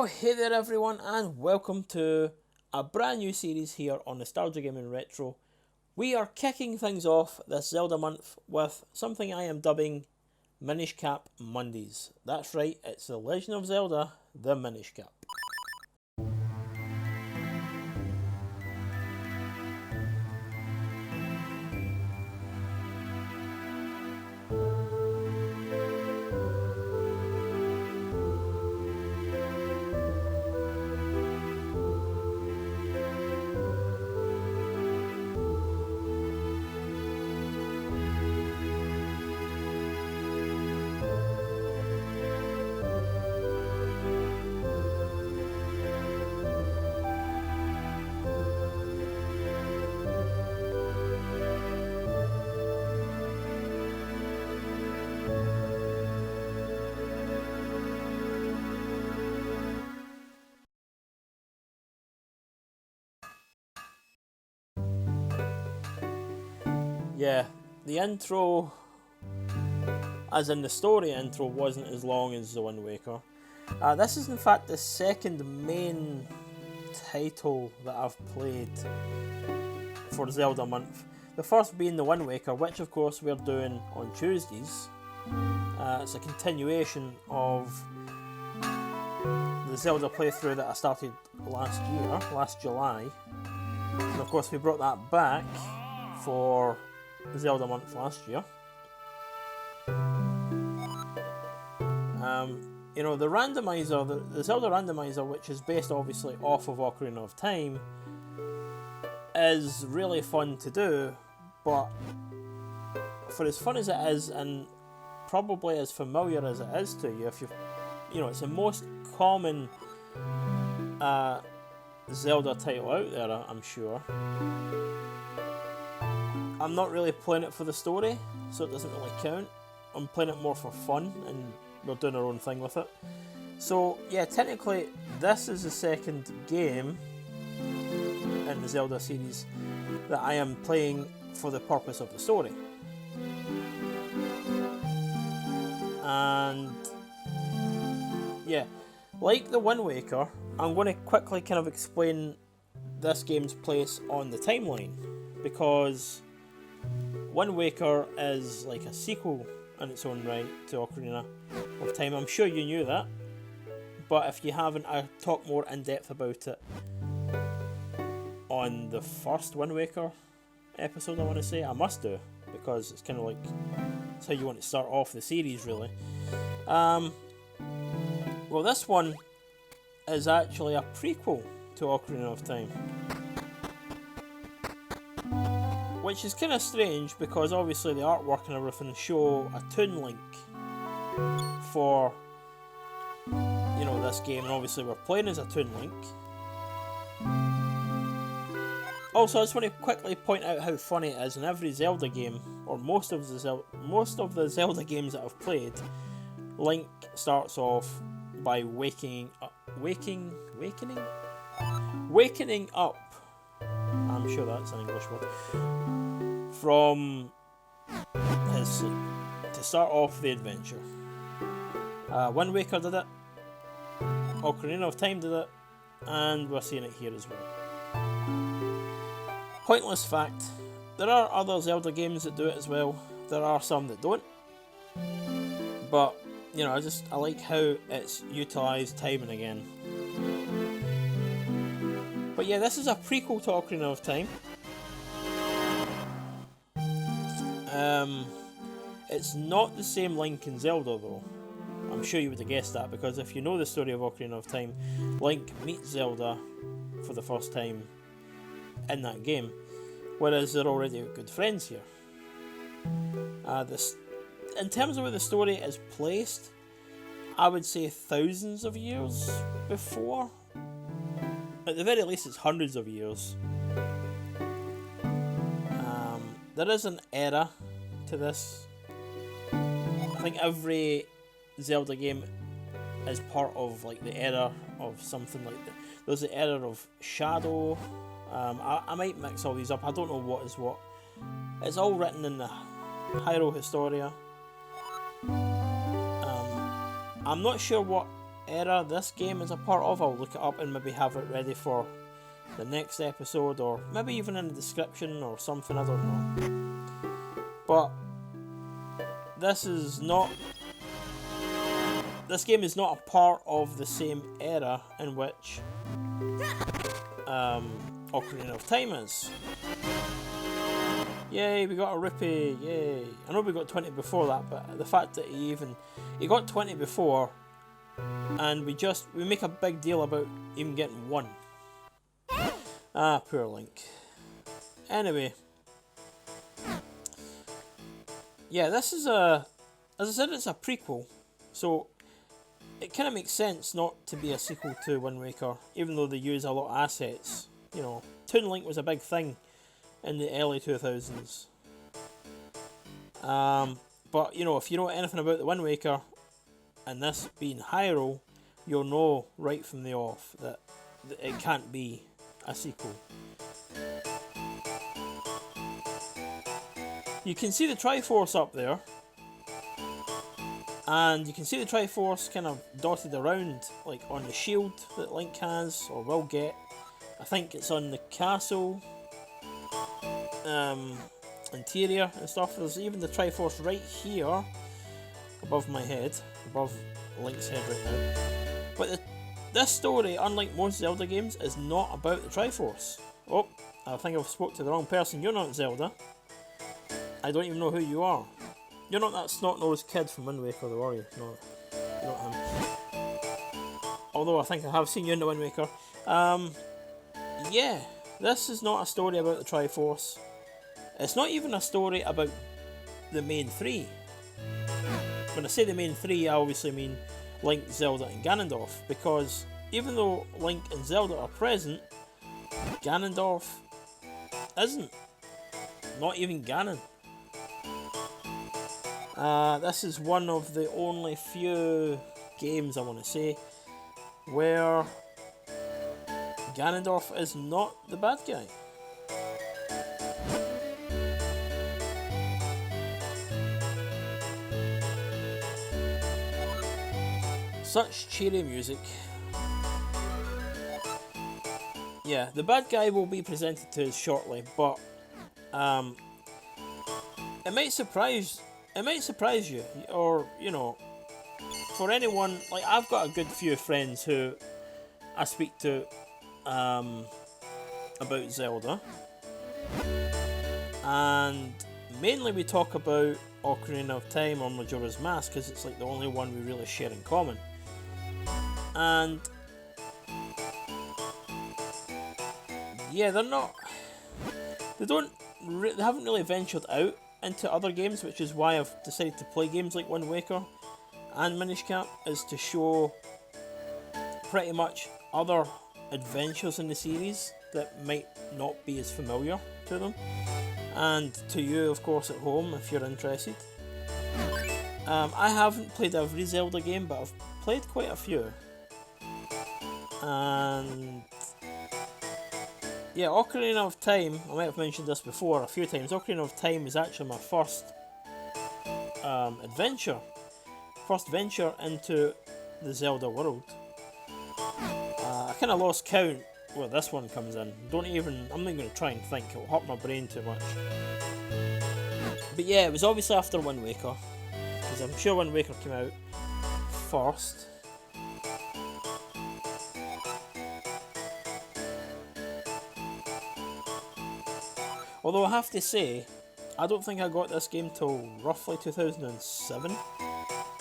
Well, hey there everyone, and welcome to a brand new series here on Nostalgia Gaming Retro. We are kicking things off this Zelda month with something I am dubbing Minish Cap Mondays. That's right, it's The Legend of Zelda, the Minish Cap. Yeah, the intro, as in the story intro, wasn't as long as The Wind Waker. This is in fact the second main title that I've played for Zelda month. The first being The Wind Waker, which of course we're doing on Tuesdays. It's a continuation of the Zelda playthrough that I started last July. And of course we brought that back for Zelda month last year. You know, the randomizer, the Zelda randomizer, which is based obviously off of Ocarina of Time, is really fun to do, but for as fun as it is, and probably as familiar as it is to you, if you know, it's the most common Zelda title out there, I'm sure. I'm not really playing it for the story, so it doesn't really count. I'm playing it more for fun, and we're doing our own thing with it. So yeah, technically this is the second game in the Zelda series that I am playing for the purpose of the story. And yeah, like The Wind Waker, I'm going to quickly kind of explain this game's place on the timeline, because Wind Waker is like a sequel in its own right to Ocarina of Time. I'm sure you knew that, but if you haven't, I talk more in depth about it on the first Wind Waker episode, I want to say. I must do, because it's kind of like, it's how you want to start off the series, really. Well, this one is actually a prequel to Ocarina of Time, which is kind of strange, because obviously the artwork and everything show a Toon Link for, you know, this game, and obviously we're playing as a Toon Link. Also, I just want to quickly point out how funny it is in every Zelda game, or most of the Zelda games that I've played. Link starts off by wakening up. I'm sure that's an English word. From his sleep to start off the adventure. Wind Waker did it, Ocarina of Time did it, and we're seeing it here as well. Pointless fact, there are other Zelda games that do it as well. There are some that don't, but you know, I like how it's utilised time and again. But yeah, this is a prequel to Ocarina of Time. It's not the same Link in Zelda though. I'm sure you would have guessed that, because if you know the story of Ocarina of Time, Link meets Zelda for the first time in that game, whereas they're already good friends here. In terms of where the story is placed, I would say thousands of years before. At the very least, it's hundreds of years. There is an era to this. I think every Zelda game is part of like the era of something like that. There's the era of Shadow. I might mix all these up. I don't know what is what. It's all written in the Hyrule Historia. I'm not sure what era this game is a part of. I'll look it up and maybe have it ready for the next episode, or maybe even in the description or something, I don't know. But this game is not a part of the same era in which Ocarina of Time is. Yay, we got a rupee, yay. I know we got 20 before that, but the fact that he got 20 before, and we make a big deal about even getting 1. Ah, poor Link. Anyway. Yeah, this is as I said, it's a prequel, so it kind of makes sense not to be a sequel to Wind Waker, even though they use a lot of assets. You know, Toon Link was a big thing in the early 2000s. But, you know, if you know anything about the Wind Waker, and this being Hyrule, you'll know right from the off that it can't be a sequel. You can see the Triforce up there, and you can see the Triforce kind of dotted around, like on the shield that Link has, or will get. I think it's on the castle interior and stuff. There's even the Triforce right here, above my head, above Link's head right now. But this story, unlike most Zelda games, is not about the Triforce. Oh, I think I've spoke to the wrong person. You're not Zelda. I don't even know who you are. You're not that snot-nosed kid from Wind Waker, though, are you? No, you're not him. Although I think I have seen you in the Wind Waker. Yeah, this is not a story about the Triforce. It's not even a story about the main 3. When I say the main 3, I obviously mean Link, Zelda and Ganondorf, because even though Link and Zelda are present, Ganondorf isn't. Not even Ganon. This is one of the only few games, I want to say, where Ganondorf is not the bad guy. Such cheery music. Yeah, the bad guy will be presented to us shortly, but it might surprise you, or you know, for anyone. Like, I've got a good few friends who I speak to about Zelda, and mainly we talk about Ocarina of Time or Majora's Mask because it's like the only one we really share in common. And yeah, they haven't really ventured out into other games, which is why I've decided to play games like Wind Waker and Minish Cap, is to show pretty much other adventures in the series that might not be as familiar to them, and to you of course at home if you're interested. I haven't played every Zelda game, but I've played quite a few, and yeah, Ocarina of Time, I might have mentioned this before a few times, Ocarina of Time is actually my first venture into the Zelda world. I kind of lost count where this one comes in. I'm not going to try and think, it'll hurt my brain too much. But yeah, it was obviously after Wind Waker, because I'm sure Wind Waker came out first. Although I have to say, I don't think I got this game till roughly 2007,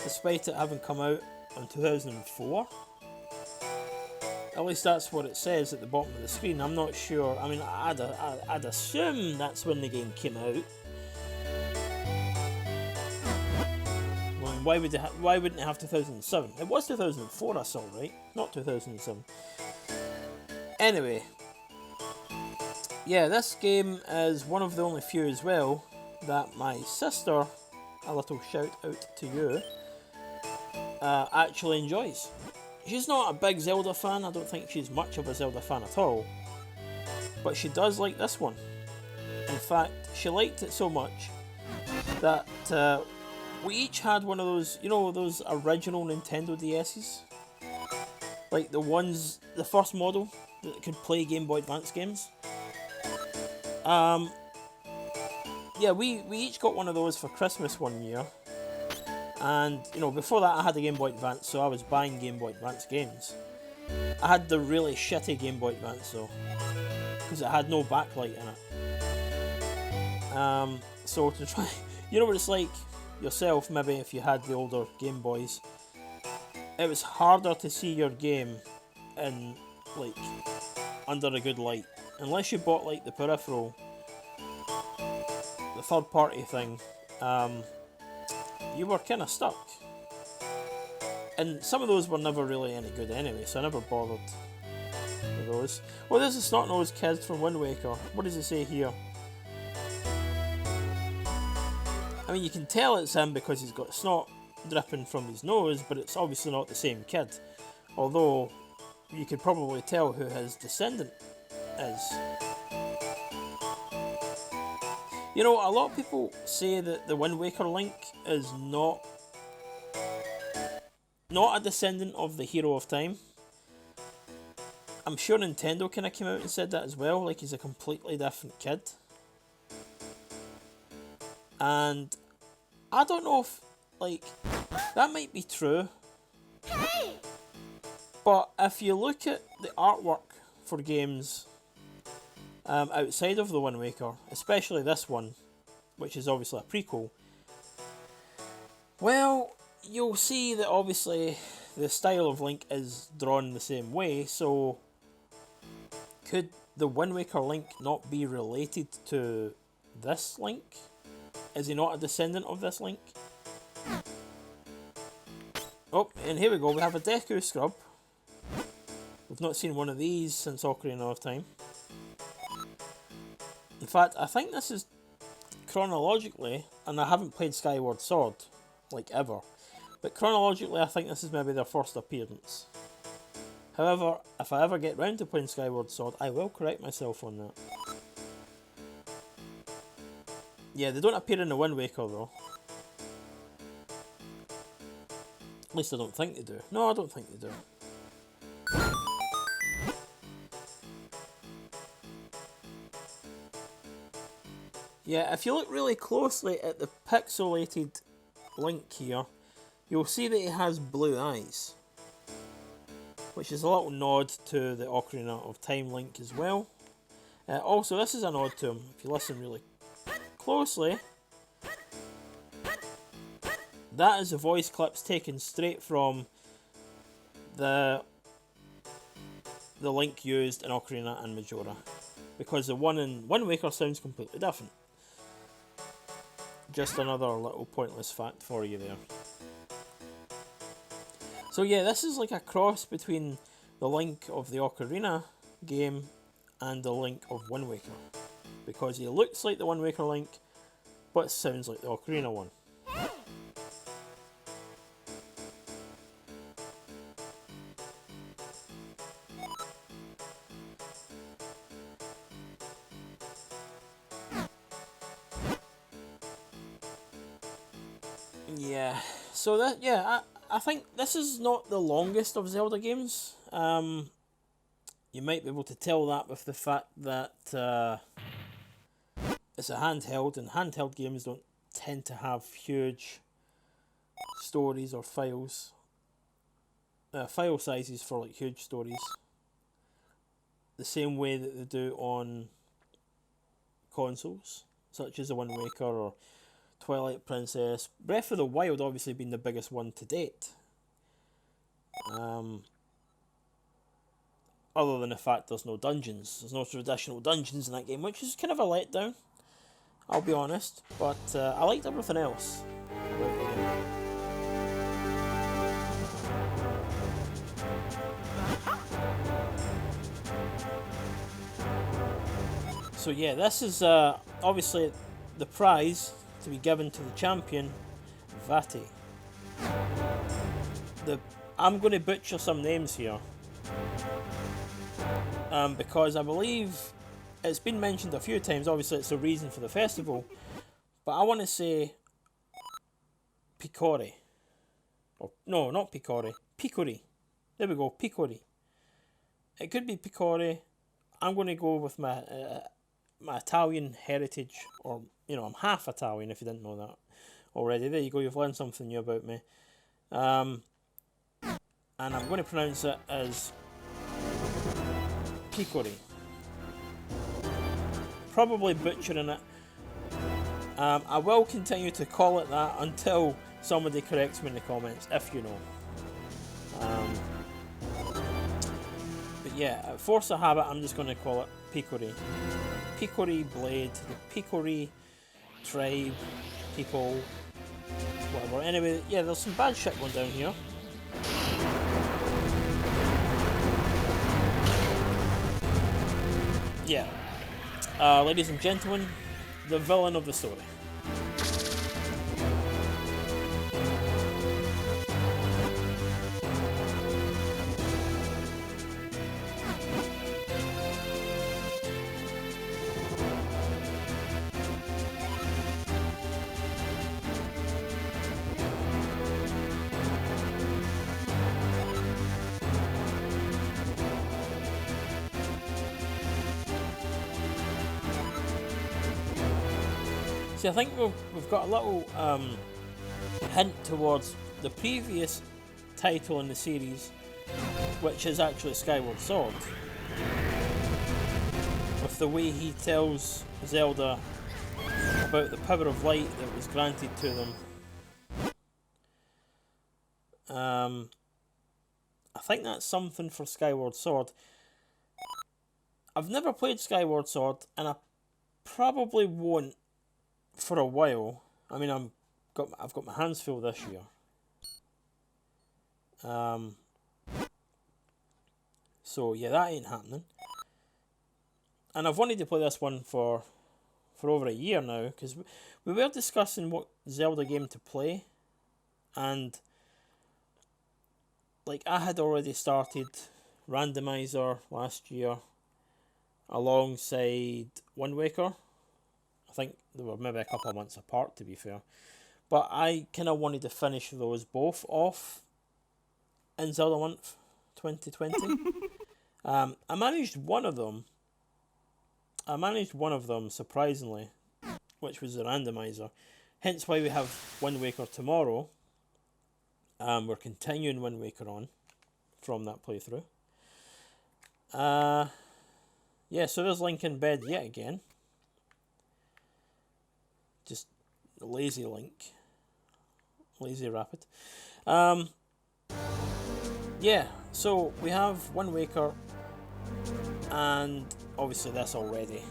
despite it having come out in 2004. At least that's what it says at the bottom of the screen. I'm not sure. I mean, I'd assume that's when the game came out. Well, why wouldn't it have 2007? It was 2004 I saw, right? Not 2007. Anyway. Yeah, this game is one of the only few as well that my sister, a little shout out to you, actually enjoys. She's not a big Zelda fan, I don't think she's much of a Zelda fan at all, but she does like this one. In fact, she liked it so much that we each had one of those, you know, those original Nintendo DS's? Like the first model that could play Game Boy Advance games. Yeah, we each got one of those for Christmas one year. And, you know, before that I had a Game Boy Advance, so I was buying Game Boy Advance games. I had the really shitty Game Boy Advance though, because it had no backlight in it. So to try, you know what it's like yourself, maybe if you had the older Game Boys, it was harder to see your game in, like, under a good light. Unless you bought, like, the peripheral, the third party thing, you were kind of stuck. And some of those were never really any good anyway, so I never bothered with those. Well, there's a snot-nosed kid from Wind Waker. What does it say here? I mean, you can tell it's him because he's got snot dripping from his nose, but it's obviously not the same kid. Although, you could probably tell who his descendant is. You know, a lot of people say that the Wind Waker Link is not a descendant of the Hero of Time. I'm sure Nintendo kind of came out and said that as well, like he's a completely different kid. And I don't know if, like, that might be true. But if you look at the artwork for games outside of the Wind Waker, especially this one, which is obviously a prequel, well, you'll see that obviously the style of Link is drawn the same way, so could the Wind Waker Link not be related to this Link? Is he not a descendant of this Link? Oh, and here we go, we have a Deco Scrub. We've not seen one of these since Ocarina of Time. In fact, I think this is chronologically, and I haven't played Skyward Sword, like ever, but chronologically I think this is maybe their first appearance. However, if I ever get round to playing Skyward Sword, I will correct myself on that. Yeah, they don't appear in the Wind Waker though. At least I don't think they do. No, I don't think they do. Yeah, if you look really closely at the pixelated Link here, you'll see that he has blue eyes, which is a little nod to the Ocarina of Time Link as well. Also, this is a nod to him. If you listen really closely, that is the voice clips taken straight from the Link used in Ocarina and Majora, because the one in Wind Waker sounds completely different. Just another little pointless fact for you there. So yeah, this is like a cross between the Link of the Ocarina game and the Link of Wind Waker, because he looks like the Wind Waker Link, but sounds like the Ocarina one. Yeah, so that, yeah, I think this is not the longest of Zelda games. You might be able to tell that with the fact that it's a handheld, and handheld games don't tend to have huge stories or files. File sizes for like huge stories. The same way that they do on consoles, such as the Wind Waker or Twilight Princess. Breath of the Wild obviously being the biggest one to date. Other than the fact there's no dungeons. There's no traditional dungeons in that game, which is kind of a letdown, I'll be honest. But I liked everything else about the game. So yeah, this is obviously the prize to be given to the champion, Vaati. I'm going to butcher some names here, because I believe it's been mentioned a few times. Obviously it's the reason for the festival, but I want to say Picori. Or, no, not Picori. Picori. There we go, Picori. It could be Picori. I'm going to go with my my Italian heritage, or you know, I'm half Italian if you didn't know that already. There you go, you've learned something new about me. And I'm going to pronounce it as Picori. Probably butchering it. I will continue to call it that until somebody corrects me in the comments, if you know. But yeah, force of habit, I'm just going to call it Picori. Picori Blade, the Picori tribe, people, whatever. Anyway, yeah, there's some bad shit going down here. Yeah. Ladies and gentlemen, the villain of the story. See, I think we've got a little hint towards the previous title in the series, which is actually Skyward Sword. With the way he tells Zelda about the power of light that was granted to them. I think that's something for Skyward Sword. I've never played Skyward Sword, and I probably won't for a while. I mean, I've got my hands full this year. So yeah, that ain't happening. And I've wanted to play this one for over a year now, because we were discussing what Zelda game to play, and like I had already started Randomizer last year alongside Wind Waker. I think they were maybe a couple of months apart, to be fair. But I kind of wanted to finish those both off in Zelda Month 2020. I managed one of them. Surprisingly, which was the Randomizer. Hence why we have Wind Waker tomorrow. We're continuing Wind Waker on from that playthrough. Yeah, so there's Link in bed yet again. Just lazy Link. Lazy Rapid. Yeah, so we have Wind Waker and obviously this already.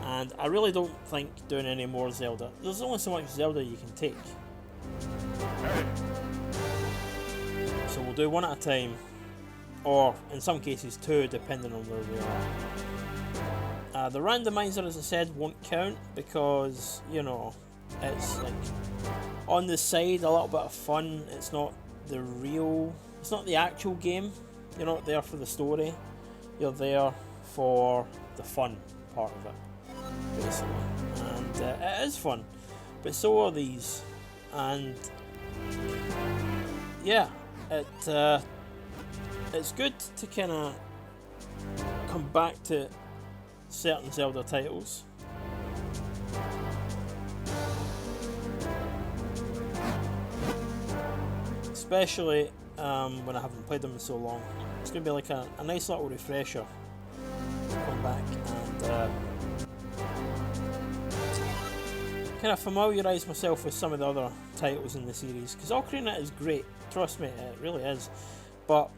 And I really don't think doing any more Zelda. There's only so much Zelda you can take. So we'll do one at a time. Or in some cases two, depending on where we are. The randomizer, as I said, won't count because, you know, it's like on the side, a little bit of fun. It's not it's not the actual game. You're not there for the story. You're there for the fun part of it, basically. And it is fun, but so are these. And yeah, it's good to kind of come back to certain Zelda titles. Especially when I haven't played them in so long. It's going to be like a nice little refresher. Come back and kind of familiarise myself with some of the other titles in the series. Because Ocarina is great, trust me, it really is. But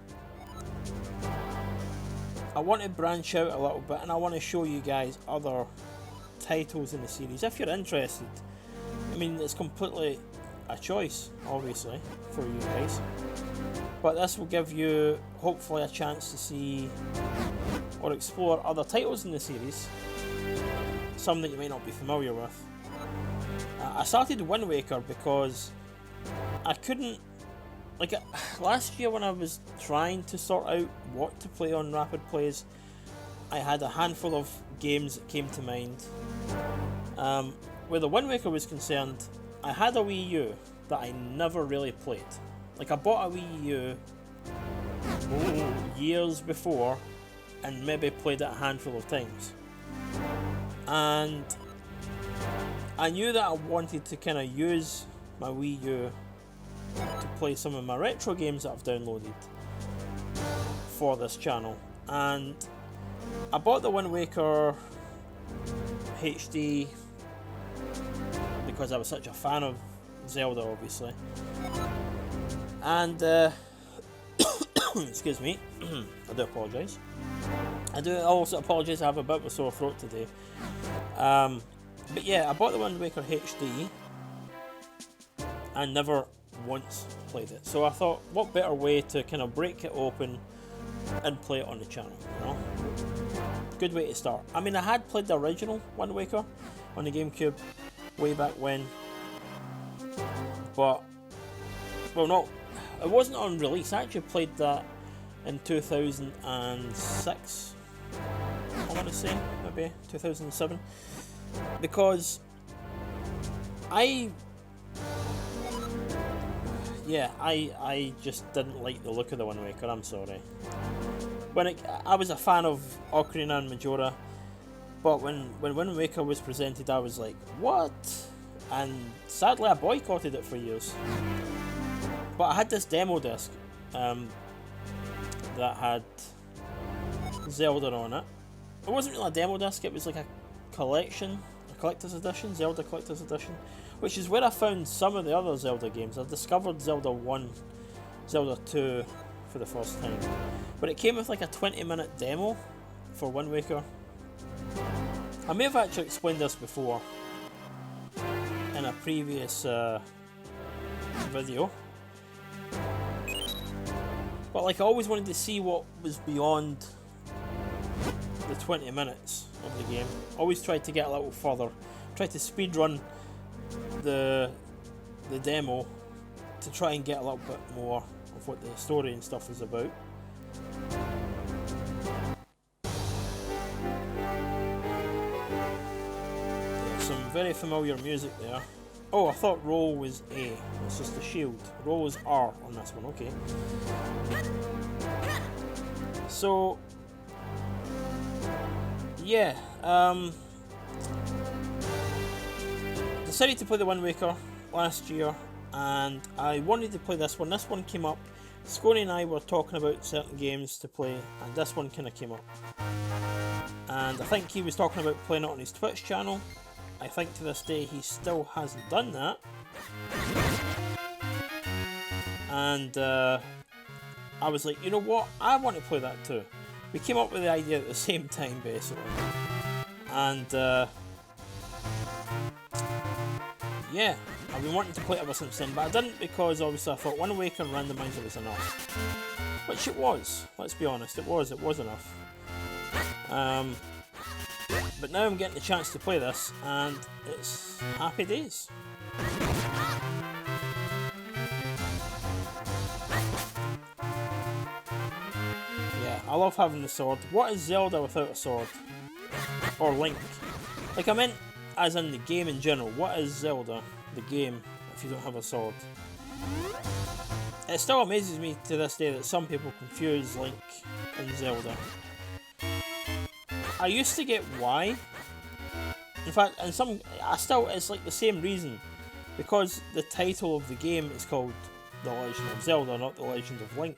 I want to branch out a little bit and I want to show you guys other titles in the series if you're interested. I mean, it's completely a choice, obviously, for you guys. But this will give you, hopefully, a chance to see or explore other titles in the series. Some that you might not be familiar with. I started Wind Waker because I couldn't... Like, last year when I was trying to sort out what to play on Rapid Plays, I had a handful of games that came to mind. Where the Wind Waker was concerned, I had a Wii U that I never really played. Like, I bought a Wii U years before and maybe played it a handful of times. And I knew that I wanted to kind of use my Wii U to play some of my retro games that I've downloaded for this channel. And I bought the Wind Waker HD because I was such a fan of Zelda, obviously. And excuse me, I do apologise. I do also apologise, I have a bit of a sore throat today. But yeah, I bought the Wind Waker HD and never once played it. So I thought, what better way to kind of break it open and play it on the channel, you know? Good way to start. I mean, I had played the original Wind Waker on the GameCube way back when, but, well, no, it wasn't on release. I actually played that in 2006, I want to say, maybe 2007, because I just didn't like the look of the Wind Waker, I'm sorry. I was a fan of Ocarina and Majora, but when Wind Waker was presented, I was like, what? And sadly I boycotted it for years. But I had this demo disc that had Zelda on it. It wasn't really a demo disc, it was like a collection, a collector's edition, Zelda collector's edition, which is where I found some of the other Zelda games. I discovered Zelda 1, Zelda 2 for the first time. But it came with like a 20-minute demo for Wind Waker. I may have actually explained this before in a previous video. But like, I always wanted to see what was beyond the 20 minutes of the game. Always tried to get a little further. Tried to speedrun the demo to try and get a little bit more of what the story and stuff is about. Yeah, some very familiar music there. Oh, I thought roll was A. It's just a shield. Roll is R on this one, okay. So, yeah, decided to play the Wind Waker last year, and I wanted to play this one. This one came up. Scony and I were talking about certain games to play, and this one kind of came up. And I think he was talking about playing it on his Twitch channel. I think to this day he still hasn't done that. And I was like, you know what? I want to play that too. We came up with the idea at the same time, basically. And yeah, I've been wanting to play it ever since then, but I didn't because obviously I thought Wind Waker and Randomizer was enough. Which it was, let's be honest, it was enough. But now I'm getting the chance to play this, and it's happy days. Yeah, I love having the sword. What is Zelda without a sword? Or Link? Like, I meant as in the game in general. What is Zelda, the game, if you don't have a sword? It still amazes me to this day that some people confuse Link and Zelda. I used to get why. In fact, and it's like the same reason. Because the title of the game is called The Legend of Zelda, not The Legend of Link.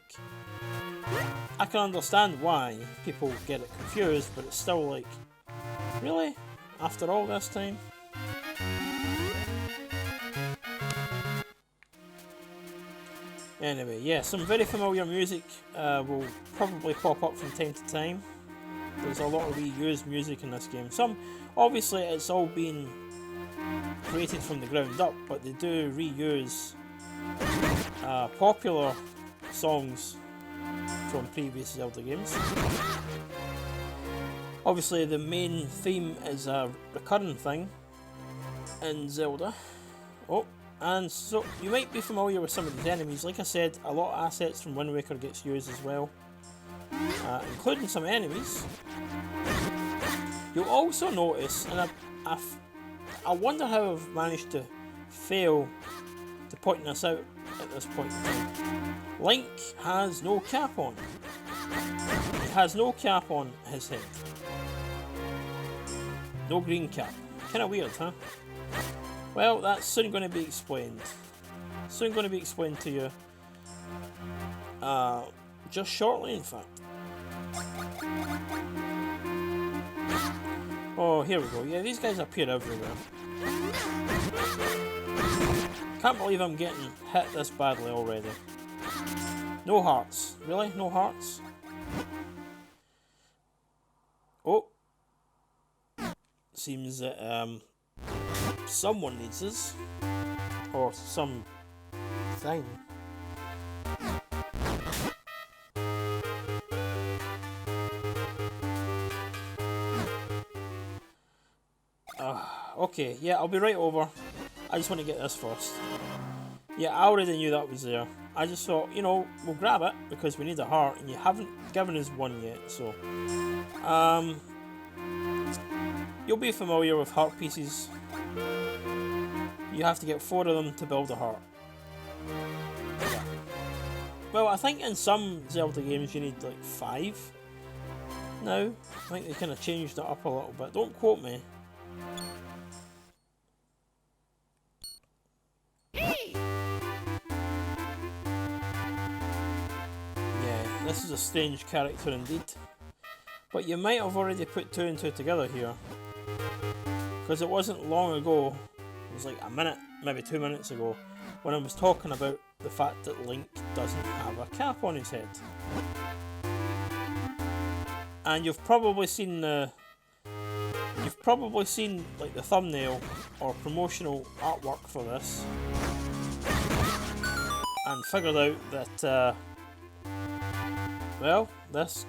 I can understand why people get it confused, but it's still like, really? After all this time? Anyway, yeah, some very familiar music will probably pop up from time to time. There's a lot of reused music in this game. Some, obviously it's all been created from the ground up, but they do reuse popular songs from previous Zelda games. Obviously the main theme is a recurring thing in Zelda. Oh, and so you might be familiar with some of these enemies. Like I said, a lot of assets from Wind Waker gets used as well. Including some enemies. You'll also notice, and I wonder how I've managed to fail to point this out at this point in time. Link has no cap on. He has no cap on his head. No green cap. Kinda weird, huh? Well, that's soon going to be explained. Soon going to be explained to you. Just shortly, in fact. Oh, here we go. Yeah, these guys appear everywhere. Can't believe I'm getting hit this badly already. No hearts. Really? No hearts? Oh. Seems that someone needs us. Or some thing. Okay, yeah, I'll be right over. I just want to get this first. Yeah, I already knew that was there. I just thought, you know, we'll grab it because we need a heart, and you haven't given us one yet, so. You'll be familiar with heart pieces. You have to get 4 of them to build a heart. Yeah. Well, I think in some Zelda games you need like 5 now. I think they kind of changed it up a little bit. Don't quote me. This is a strange character indeed. But you might have already put 2 and 2 together here. Because it wasn't long ago, it was like a minute, maybe 2 minutes ago, when I was talking about the fact that Link doesn't have a cap on his head. And you've probably seen like the thumbnail or promotional artwork for this. And figured out that well, this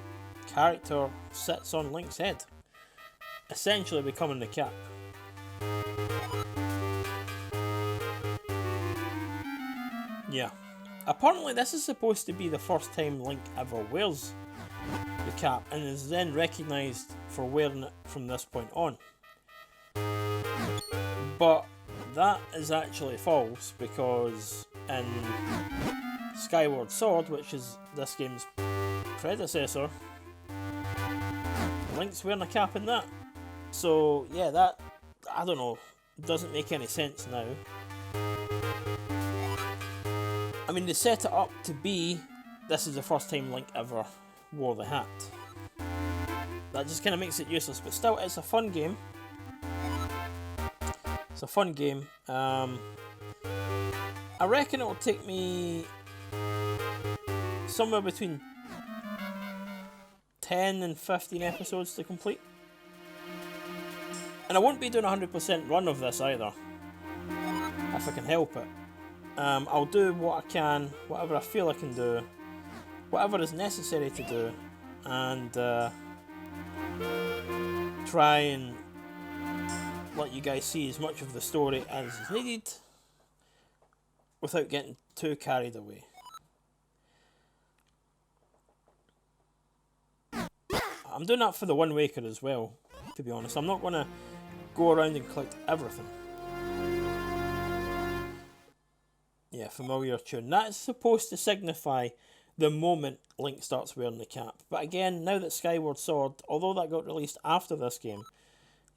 character sits on Link's head, essentially becoming the cap. Yeah. Apparently this is supposed to be the first time Link ever wears the cap and is then recognised for wearing it from this point on. But that is actually false, because in Skyward Sword, which is this game's predecessor, Link's wearing a cap in that. So yeah, that, I don't know, doesn't make any sense now. I mean, they set it up to be this is the first time Link ever wore the hat. That just kind of makes it useless, but still, it's a fun game. It's a fun game. I reckon it'll take me somewhere between 10 and 15 episodes to complete. And I won't be doing a 100% run of this either, if I can help it. I'll do what I can, whatever I feel I can do, whatever is necessary to do, and try and let you guys see as much of the story as is needed without getting too carried away. I'm doing that for the Wind Waker as well, to be honest. I'm not going to go around and collect everything. Yeah, familiar tune. That's supposed to signify the moment Link starts wearing the cap. But again, now that Skyward Sword, although that got released after this game,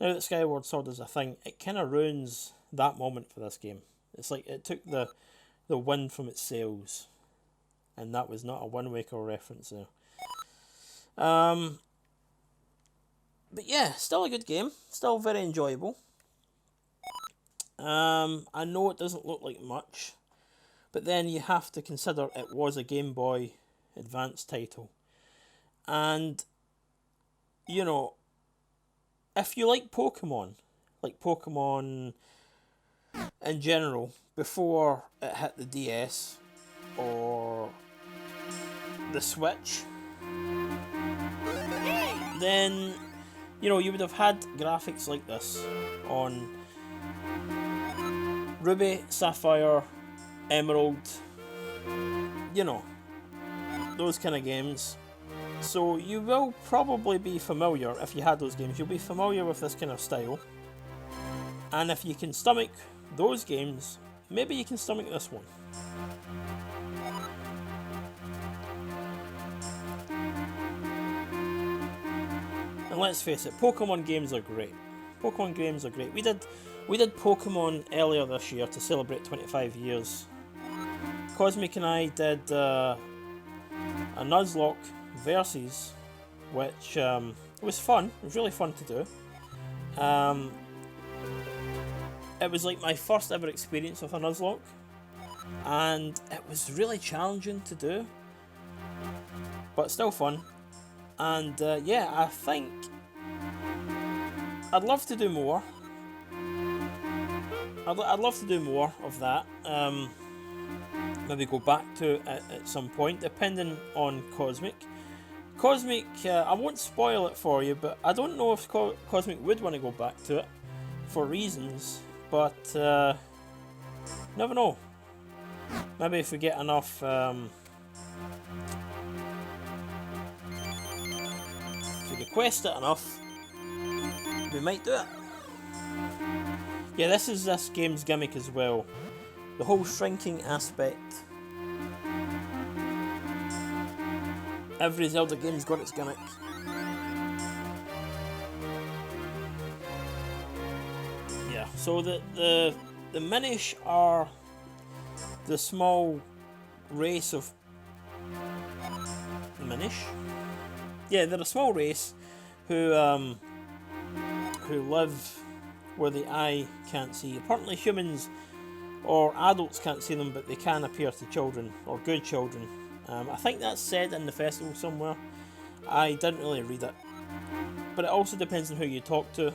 now that Skyward Sword is a thing, it kind of ruins that moment for this game. It's like it took the wind from its sails. And that was not a Wind Waker reference there. But yeah, still a good game. Still very enjoyable. I know it doesn't look like much, but then you have to consider it was a Game Boy Advance title. And, you know, if you like Pokemon in general, before it hit the DS or the Switch, then, you know, you would have had graphics like this on Ruby, Sapphire, Emerald, you know, those kind of games. So you will probably be familiar, if you had those games, you'll be familiar with this kind of style. And if you can stomach those games, maybe you can stomach this one. And let's face it, Pokemon games are great. Pokemon games are great. We did Pokemon earlier this year to celebrate 25 years. Cosmic and I did a Nuzlocke Versus, which was fun. It was really fun to do. It was like my first ever experience with a Nuzlocke, and it was really challenging to do, but still fun. And yeah, I think I'd love to do more. I'd love to do more of that. Maybe go back to it at some point, depending on Cosmic. Cosmic, I won't spoil it for you, but I don't know if Cosmic would want to go back to it for reasons. But never know. Maybe if we get enough if we request it enough, we might do it. Yeah, this is this game's gimmick as well. The whole shrinking aspect. Every Zelda game's got its gimmick. Yeah, so the Minish are the small race of Minish. Yeah, they're a small race who live where the eye can't see. Apparently humans or adults can't see them, but they can appear to children, or good children. I think that's said in the festival somewhere. I didn't really read it. But it also depends on who you talk to.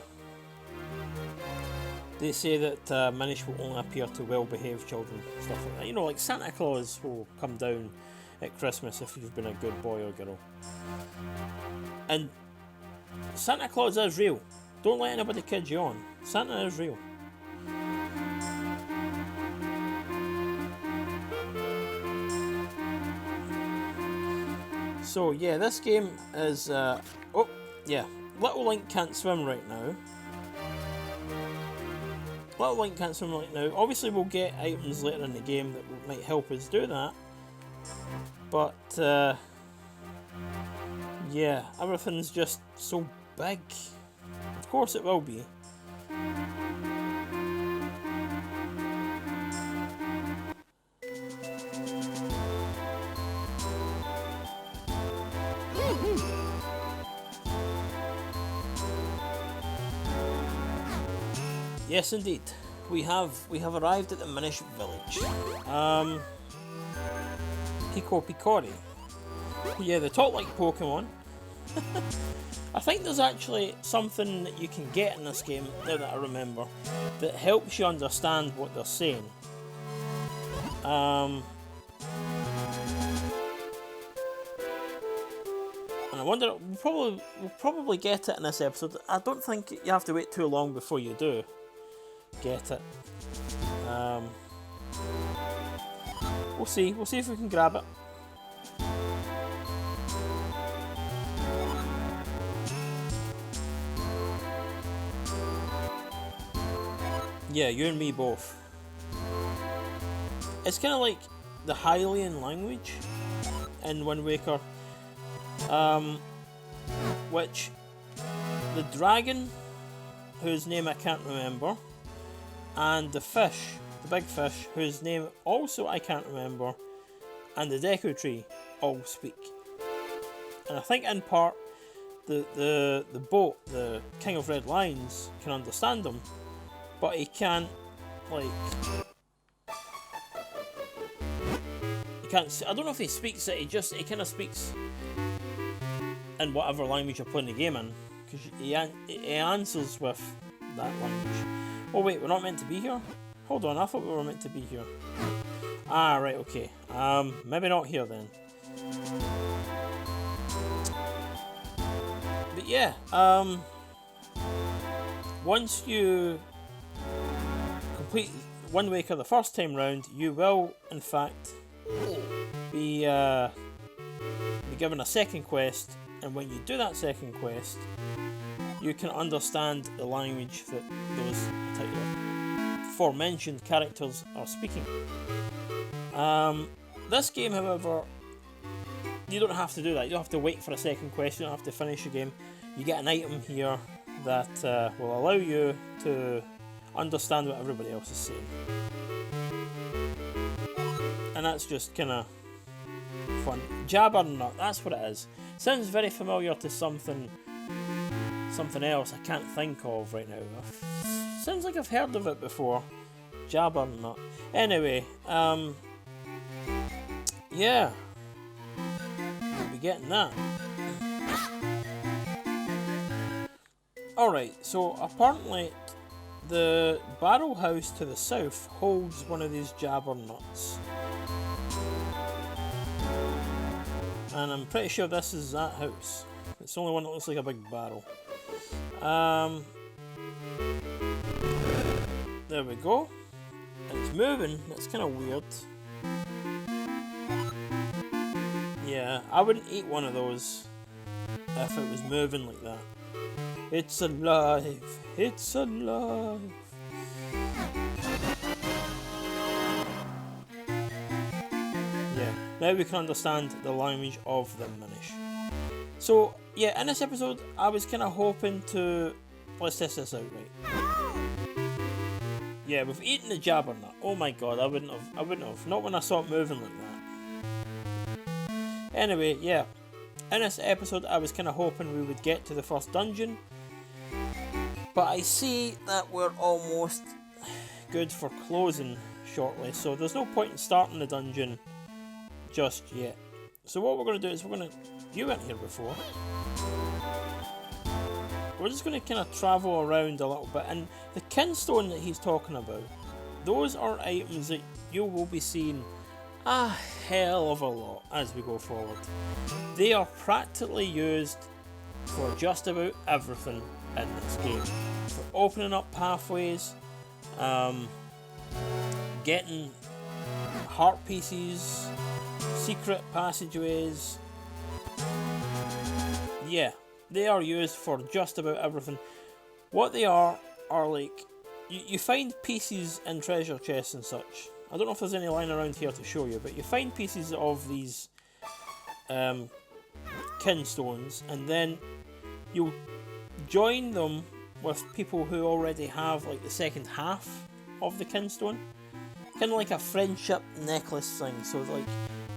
They say that Minish will only appear to well-behaved children, stuff like that. You know, like Santa Claus will come down at Christmas if you've been a good boy or girl. And Santa Claus is real. Don't let anybody kid you on. Santa is real. So yeah, this game is oh yeah, Little Link can't swim right now. Little Link can't swim right now. Obviously we'll get items later in the game that might help us do that. But yeah, everything's just so big. Of course it will be. Yes, indeed. We have arrived at the Minish Village. Picori. Yeah, they talk like Pokemon. I think there's actually something that you can get in this game, now that I remember, that helps you understand what they're saying. And I wonder, we'll probably get it in this episode. I don't think you have to wait too long before you do get it. We'll see if we can grab it. Yeah, you and me both. It's kind of like the Hylian language in Wind Waker, which the dragon, whose name I can't remember, and the fish, the big fish, whose name also I can't remember, and the Deco tree all speak. And I think in part the boat, the King of Red Lions, can understand them, but he can't, like, he can't, I don't know if he speaks it, he kind of speaks in whatever language you're playing the game in, because he answers with that language. Oh wait, we're not meant to be here? Hold on, I thought we were meant to be here. Ah, right, okay. Maybe not here then. But yeah, once you complete Wind Waker the first time round, you will, in fact, be given a second quest, and when you do that second quest, you can understand the language that those aforementioned characters are speaking. This game, however, you don't have to do that. You don't have to wait for a second quest. You don't have to finish the game. you get an item here that will allow you to understand what everybody else is saying. And that's just kind of fun. Jabbernut, that's what it is. Sounds very familiar to something else I can't think of right now. Sounds like I've heard of it before. Jabbernut. Anyway, yeah. We'll be getting that. Alright, so apparently the barrel house to the south holds one of these jabbernuts. And I'm pretty sure this is that house. It's the only one that looks like a big barrel. There we go. It's moving, that's kind of weird. Yeah, I wouldn't eat one of those if it was moving like that. It's alive! It's alive! Yeah, now we can understand the language of the Minish. So, yeah, in this episode, I was kind of hoping to... Let's test this out, right? Yeah, we've eaten the jabbernut. Oh my god, I wouldn't have. Not when I saw it moving like that. Anyway, yeah. In this episode, I was kind of hoping we would get to the first dungeon. But I see that we're almost good for closing shortly, so there's no point in starting the dungeon just yet. So what we're going to do is you weren't here before. We're just going to kind of travel around a little bit, and the kinstone that he's talking about, those are items that you will be seeing a hell of a lot as we go forward. They are practically used for just about everything in this game. For opening up pathways, getting heart pieces, secret passageways. Yeah, they are used for just about everything. What they are like, you find pieces in treasure chests and such. I don't know if there's any lying around here to show you, but you find pieces of these kinstones, and then you'll join them with people who already have like the second half of the kinstone. Kind of like a friendship necklace thing. So like,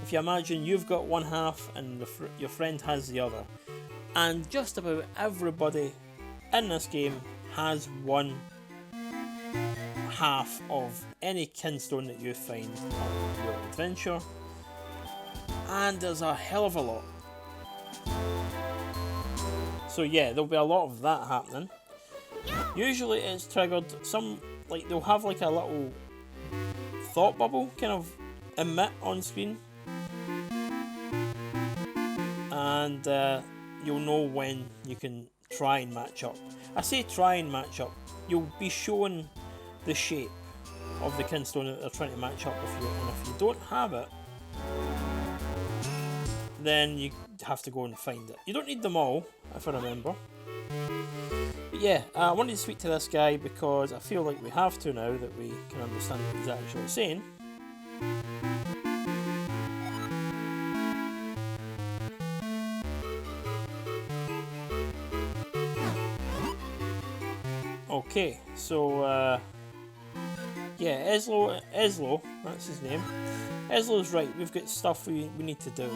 if you imagine you've got one half and your friend has the other. And just about everybody in this game has one half of any kinstone that you find on your adventure. And there's a hell of a lot. So yeah, there'll be a lot of that happening. Usually it's triggered, they'll have like a little thought bubble kind of emit on screen. And you'll know when you can try and match up. I say try and match up. You'll be shown the shape of the kinstone that they're trying to match up with you, and if you don't have it, then you have to go and find it. You don't need them all, if I remember. But yeah, I wanted to speak to this guy because I feel like we have to now that we can understand what he's actually saying. Okay, so yeah, Ezlo, that's his name. Ezlo's right, we've got stuff we need to do.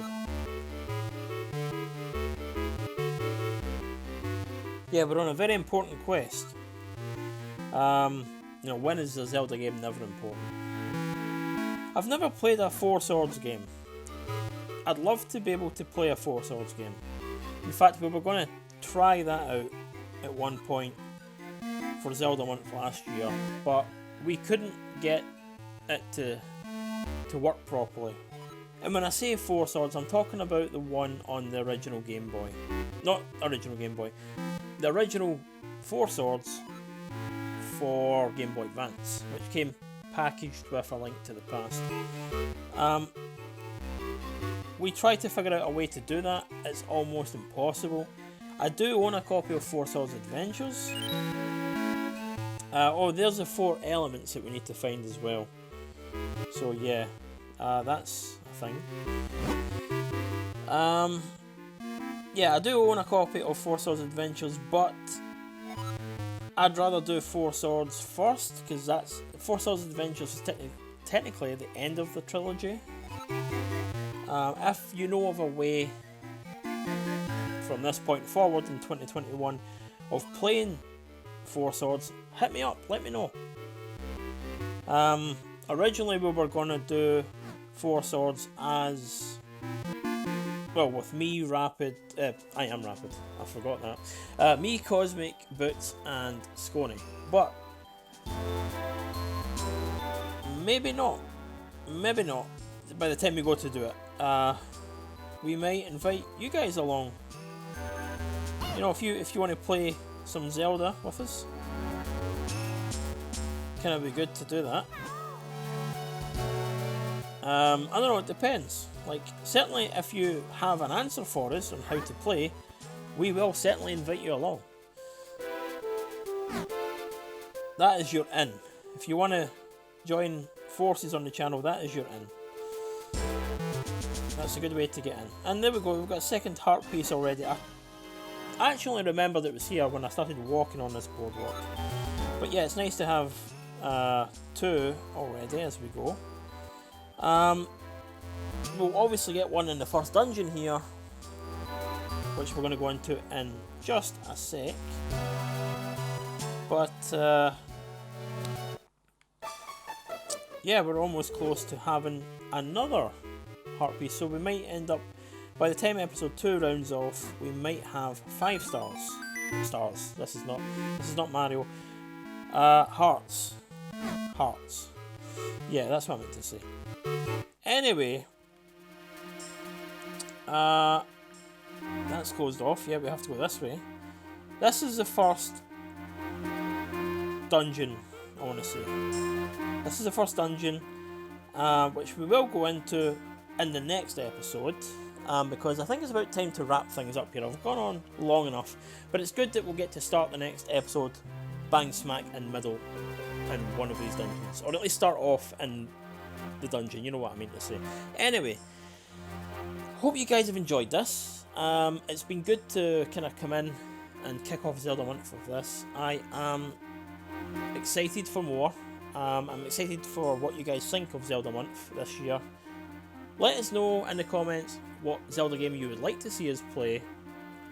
Yeah, we're on a very important quest. When is a Zelda game never important? I've never played a Four Swords game. I'd love to be able to play a Four Swords game. In fact, we were going to try that out at one point for Zelda Month last year, but we couldn't get it to work properly. And when I say Four Swords, I'm talking about the one on the original Game Boy. Not original Game Boy. The original Four Swords for Game Boy Advance, which came packaged with A Link to the Past. We tried to figure out a way to do that. It's almost impossible. I do own a copy of Four Swords Adventures. There's the 4 elements that we need to find as well. So yeah, that's a thing. yeah, I do own a copy of Four Swords Adventures, but I'd rather do Four Swords first, because that's Four Swords Adventures is technically the end of the trilogy. If you know of a way from this point forward in 2021 of playing Four Swords, hit me up, let me know. Originally we were going to do Four Swords as, well, with me, Rapid, I am Rapid, I forgot that, me, Cosmic, Boots and Scony, but maybe not, by the time we go to do it. We might invite you guys along. You know, if you want to play some Zelda with us, kind of be good to do that. I don't know, it depends. Like, certainly if you have an answer for us on how to play, we will certainly invite you along. That is your in. If you want to join forces on the channel, that is your in. That's a good way to get in. And there we go, we've got a second heart piece already. I actually remembered it was here when I started walking on this boardwalk. But yeah, it's nice to have 2 already as we go. We'll obviously get one in the first dungeon here, which we're going to go into in just a sec. But yeah, we're almost close to having another heart piece, so we might end up, by the time episode 2 rounds off, we might have 5 stars. This is not Mario. Hearts. Yeah, that's what I meant to say. Anyway, that's closed off. Yeah, we have to go this way. This is the first dungeon, I want to say. This is the first dungeon, which we will go into in the next episode, because I think it's about time to wrap things up here. I've gone on long enough, but it's good that we'll get to start the next episode bang smack in the middle in one of these dungeons, or at least start off in the dungeon, you know what I mean to say. Anyway, hope you guys have enjoyed this. It's been good to kind of come in and kick off Zelda Month with this. I am excited for more. I'm excited for what you guys think of Zelda Month this year. Let us know in the comments what Zelda game you would like to see us play,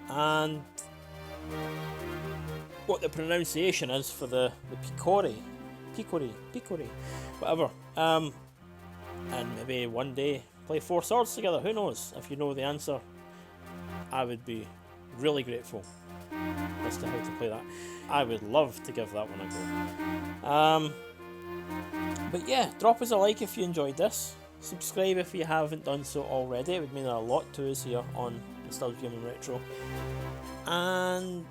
and what the pronunciation is for the Picori, whatever. And maybe one day play Four Swords together, who knows? If you know the answer, I would be really grateful as to how to play that. I would love to give that one a go. But yeah, drop us a like if you enjoyed this. Subscribe if you haven't done so already. It would mean a lot to us here on Nostalgia Gaming Retro. And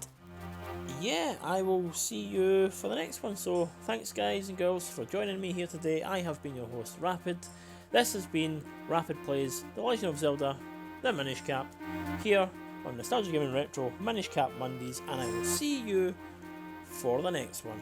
yeah, I will see you for the next one. So thanks guys and girls for joining me here today. I have been your host, Rapid. This has been Rapid Plays The Legend of Zelda, the Minish Cap, here on Nostalgia Gaming Retro, Minish Cap Mondays, and I will see you for the next one.